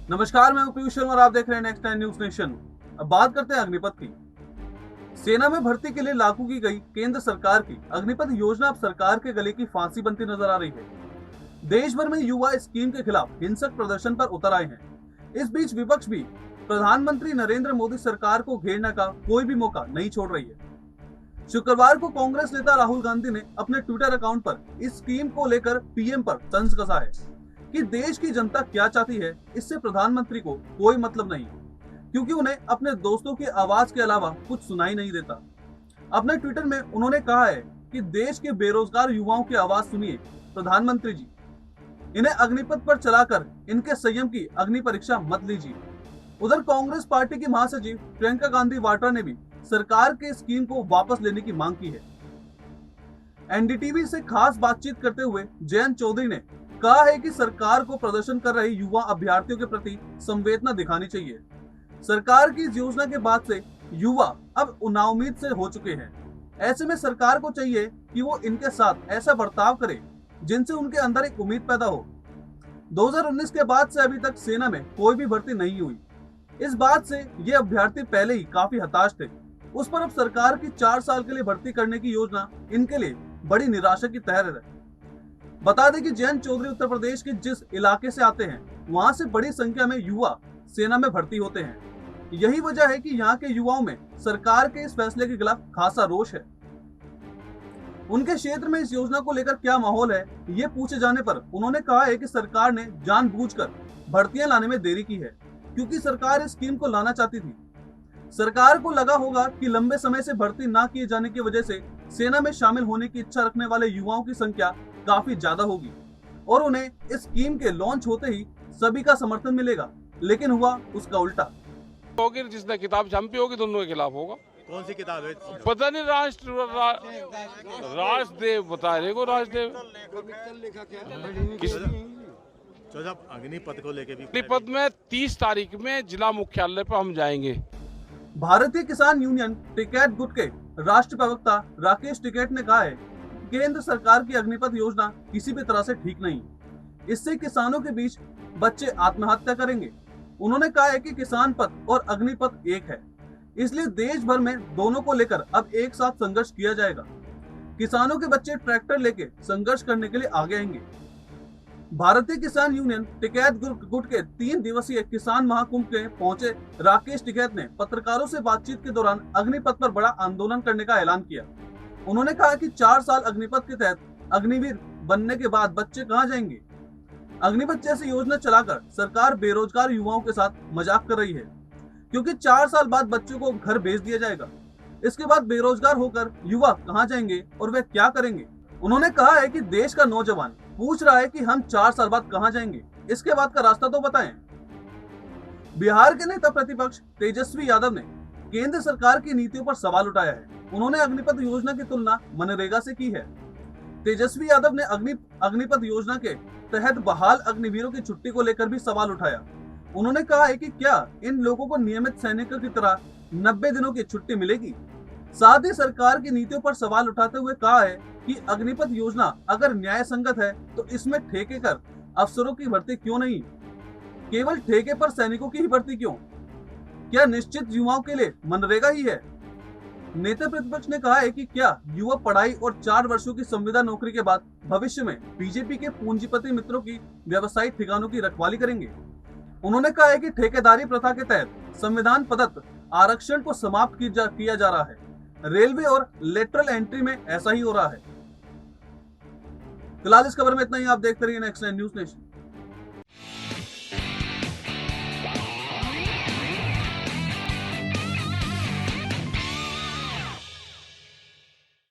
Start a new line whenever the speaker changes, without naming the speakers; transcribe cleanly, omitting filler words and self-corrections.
नमस्कार, मैं पीयूष शर्मा और आप देख रहे हैं नेक्स्ट टाइम न्यूज नेशन। अब बात करते हैं अग्निपथ की। सेना में भर्ती के लिए लागू की गई केंद्र सरकार की अग्निपथ योजना अब सरकार के गले की फांसी बनती नजर आ रही है। देश भर में युवा स्कीम के खिलाफ हिंसक प्रदर्शन पर उतर आए हैं। इस बीच विपक्ष भी प्रधानमंत्री नरेंद्र मोदी सरकार को घेरने का कोई भी मौका नहीं छोड़ रही है। शुक्रवार को कांग्रेस नेता राहुल गांधी ने अपने ट्विटर अकाउंट पर इस स्कीम को लेकर पीएम पर तंज कसा है कि देश की जनता क्या चाहती है, इससे प्रधानमंत्री को कोई मतलब नहीं, क्योंकि उन्हें अपने दोस्तों की आवाज के अलावा कुछ सुनाई नहीं देता। अपने ट्विटर में उन्होंने कहा है कि देश के बेरोजगार युवाओं की आवाज सुनिए प्रधानमंत्री जी, इन्हें अग्निपथ पर चलाकर इनके संयम की अग्नि परीक्षा मत लीजिए। उधर कांग्रेस पार्टी की महासचिव प्रियंका गांधी वाड्रा ने भी सरकार के स्कीम को वापस लेने की मांग की है। एनडीटीवी से खास बातचीत करते हुए जयंत चौधरी ने कहा है कि सरकार को प्रदर्शन कर रहे युवा अभ्यर्थियों के प्रति संवेदना दिखानी चाहिए। सरकार की इस योजना के बाद से युवा अब नाउम्मीद से हो चुके हैं। ऐसे में सरकार को चाहिए कि वो इनके साथ ऐसा बर्ताव करे जिनसे उनके अंदर एक उम्मीद पैदा हो। 2019 के बाद से अभी तक सेना में कोई भी भर्ती नहीं हुई। इस बात से ये अभ्यर्थी पहले ही काफी हताश थे। उस पर अब सरकार की 4 साल के लिए भर्ती करने की योजना इनके लिए बड़ी निराशा की तहर है। बता दें कि जयंत चौधरी उत्तर प्रदेश के जिस इलाके से आते हैं, वहां से बड़ी संख्या में युवा सेना में भर्ती होते हैं। यही वजह है कि यहाँ के युवाओं में सरकार के इस फैसले के खिलाफ खासा रोष है। उनके क्षेत्र में इस योजना को लेकर क्या माहौल है, ये पूछे जाने पर उन्होंने कहा है कि सरकार ने जानबूझकर भर्तियां लाने में देरी की है, क्योंकि सरकार इस स्कीम को लाना चाहती थी। सरकार को लगा होगा कि लंबे समय से भर्ती ना किए जाने की वजह से सेना में शामिल होने की इच्छा रखने वाले युवाओं की संख्या काफी ज्यादा होगी और उन्हें इस स्कीम के लॉन्च होते ही सभी का समर्थन मिलेगा, लेकिन हुआ उसका उल्टा।
होगी जिसने किताब छापी होगी दोनों के खिलाफ होगा।
कौन सी किताब है?
पता नहीं, राजदेव बता रहे को, राजदेव किस
तो जब अग्निपथ को लेके भी
अग्निपथ में 30 तारीख में जिला मुख्यालय पर हम जाएंगे।
भारतीय किसान यूनियन टिकैत गुट के राष्ट्रीय प्रवक्ता राकेश टिकैत ने कहा है कि केंद्र सरकार की अग्निपथ योजना किसी भी तरह से ठीक नहीं। इससे किसानों के बीच बच्चे आत्महत्या करेंगे। उन्होंने कहा है कि किसान पथ और अग्निपथ एक है, इसलिए देश भर में दोनों को लेकर अब एक साथ संघर्ष किया जाएगा। किसानों के बच्चे ट्रैक्टर लेके संघर्ष करने के लिए आगे आएंगे। भारतीय किसान यूनियन टिकैत गुट के 3 दिवसीय किसान महाकुंभ के पहुंचे राकेश टिकैत ने पत्रकारों से बातचीत के दौरान अग्निपथ पर बड़ा आंदोलन करने का ऐलान किया। उन्होंने कहा कि 4 साल अग्निपथ के तहत अग्निवीर बनने के बाद बच्चे कहां जाएंगे। अग्निपथ जैसी योजना चलाकर सरकार बेरोजगार युवाओं के साथ मजाक कर रही है, क्योंकि 4 साल बाद बच्चों को घर भेज दिया जाएगा। इसके बाद बेरोजगार होकर युवा कहां जाएंगे और वे क्या करेंगे। उन्होंने कहा है कि देश का नौजवान पूछ रहा है कि हम 4 साल बाद कहां जाएंगे, इसके बाद का रास्ता तो बताएं। बिहार के नेता प्रतिपक्ष तेजस्वी यादव ने केंद्र सरकार की नीतियों पर सवाल उठाया है। उन्होंने अग्निपथ योजना की तुलना मनरेगा से की है। तेजस्वी यादव ने अग्निपथ योजना के तहत बहाल अग्निवीरों की छुट्टी को लेकर भी सवाल उठाया। उन्होंने कहा है कि क्या इन लोगों को नियमित सैनिकों की तरह 90 दिनों की छुट्टी मिलेगी। साथ ही सरकार की नीतियों पर सवाल उठाते हुए कहा है कि अग्निपथ योजना अगर न्याय संगत है तो इसमें ठेके कर अफसरों की भर्ती क्यों नहीं, केवल ठेके पर सैनिकों की ही भर्ती क्यों? क्या निश्चित युवाओं के लिए मनरेगा ही है? नेता प्रतिपक्ष ने कहा है कि क्या युवा पढ़ाई और 4 वर्षों की संविदा नौकरी के बाद भविष्य में बीजेपी के पूंजीपति मित्रों की व्यवसायिक ठिकानों की रखवाली करेंगे। उन्होंने कहा है कि ठेकेदारी प्रथा के तहत संविधान प्रदत्त आरक्षण को समाप्त किया जा रहा है। रेलवे और लेटरल एंट्री में ऐसा ही हो रहा है। फिलहाल इस खबर में इतना ही। आप देखते रहिए नेक्स्ट न्यूज नेशन।